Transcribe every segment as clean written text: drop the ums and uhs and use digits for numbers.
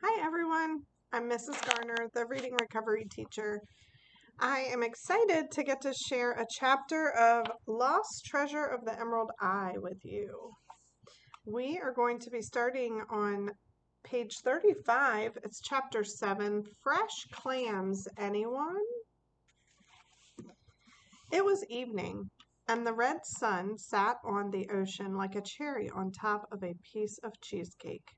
Hi everyone, I'm Mrs. Garner, the reading recovery teacher. I am excited to get to share a chapter of Lost Treasure of the Emerald Eye with you. We are going to be starting on page 35. It's chapter 7, Fresh Clams. Anyone? It was evening, and the red sun sat on the ocean like a cherry on top of a piece of cheesecake.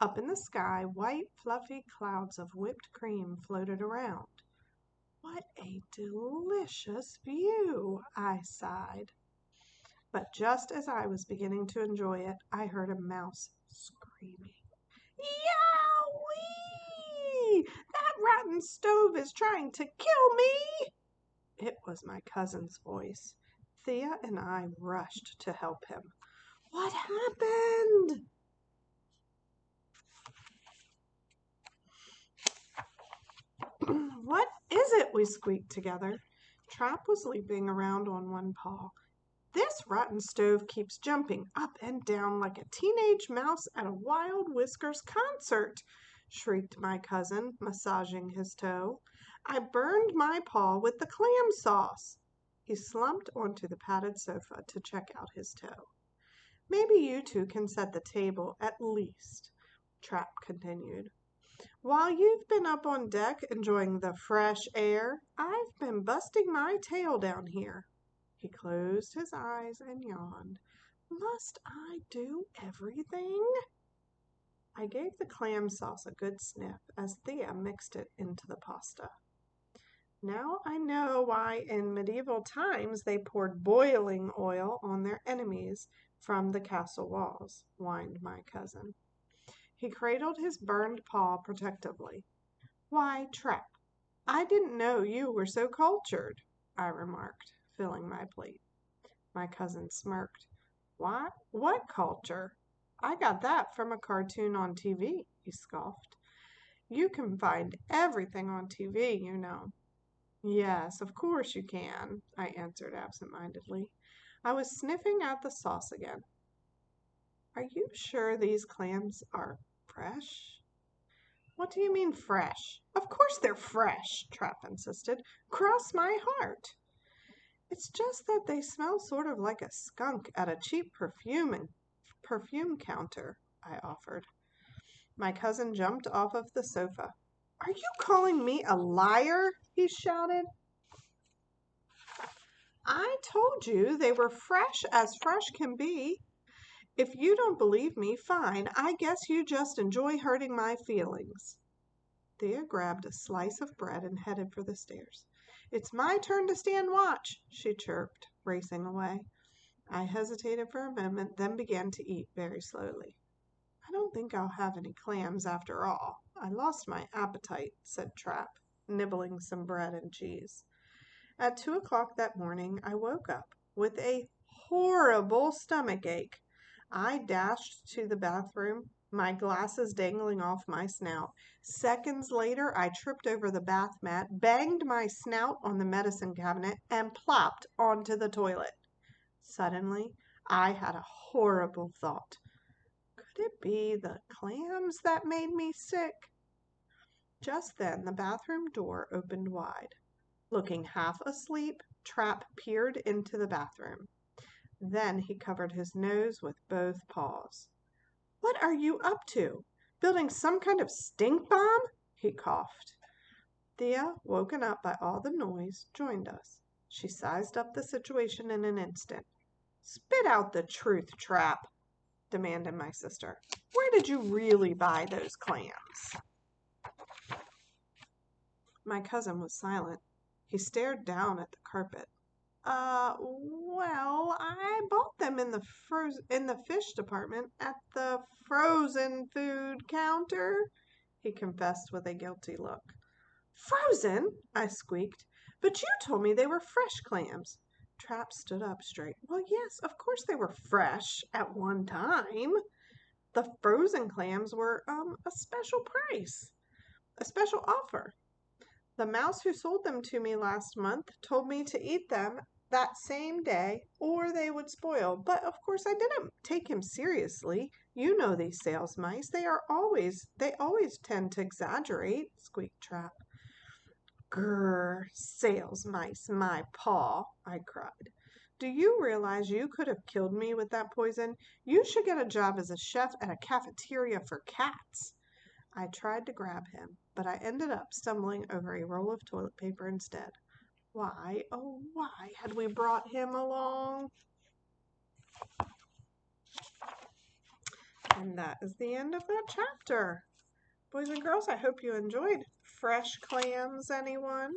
Up in the sky, white, fluffy clouds of whipped cream floated around. What a delicious view, I sighed. But just as I was beginning to enjoy it, I heard a mouse screaming. Yowie! That rotten stove is trying to kill me! It was my cousin's voice. Thea and I rushed to help him. What happened? What is it? We squeaked together. Trap was leaping around on one paw. This rotten stove keeps jumping up and down like a teenage mouse at a Wild Whiskers concert, shrieked my cousin, massaging his toe. I burned my paw with the clam sauce. He slumped onto the padded sofa to check out his toe. Maybe you two can set the table at least, Trap continued. While you've been up on deck enjoying the fresh air, I've been busting my tail down here. He closed his eyes and yawned. Must I do everything? I gave the clam sauce a good sniff as Thea mixed it into the pasta. Now I know why in medieval times they poured boiling oil on their enemies from the castle walls, whined my cousin. He cradled his burned paw protectively. Why, Trap, I didn't know you were so cultured, I remarked, filling my plate. My cousin smirked. What culture? I got that from a cartoon on TV, he scoffed. You can find everything on TV, you know. Yes, of course you can, I answered absent-mindedly. I was sniffing at the sauce again. Are you sure these clams are fresh? What do you mean fresh? Of course they're fresh, Trap insisted. Cross my heart. It's just that they smell sort of like a skunk at a cheap perfume counter, I offered. My cousin jumped off of the sofa. Are you calling me a liar? He shouted. I told you they were fresh as fresh can be. If you don't believe me, fine. I guess you just enjoy hurting my feelings. Thea grabbed a slice of bread and headed for the stairs. It's my turn to stand watch, she chirped, racing away. I hesitated for a moment, then began to eat very slowly. I don't think I'll have any clams after all. I lost my appetite, said Trap, nibbling some bread and cheese. At 2 o'clock that morning, I woke up with a horrible stomach ache. I dashed to the bathroom, my glasses dangling off my snout. Seconds later, I tripped over the bath mat, banged my snout on the medicine cabinet, and plopped onto the toilet. Suddenly, I had a horrible thought. Could it be the clams that made me sick? Just then, the bathroom door opened wide. Looking half asleep, Trap peered into the bathroom. Then he covered his nose with both paws. What are you up to? Building some kind of stink bomb? He coughed. Thea, woken up by all the noise, joined us. She sized up the situation in an instant. Spit out the truth, Trap, demanded my sister. Where did you really buy those clams? My cousin was silent. He stared down at the carpet. Well, I bought them in the fish department at the frozen food counter, he confessed with a guilty look. Frozen? I squeaked. But you told me they were fresh clams. Trap stood up straight. Well, yes, of course they were fresh at one time. The frozen clams were, a special price, a special offer. The mouse who sold them to me last month told me to eat them that same day or they would spoil. But of course I didn't take him seriously. You know these sales mice. They always tend to exaggerate, squeaked Trap. Grrr, sales mice, my paw, I cried. Do you realize you could have killed me with that poison? You should get a job as a chef at a cafeteria for cats. I tried to grab him, but I ended up stumbling over a roll of toilet paper instead. Why, oh why had we brought him along? And that is the end of that chapter. Boys and girls, I hope you enjoyed. Fresh clams, anyone?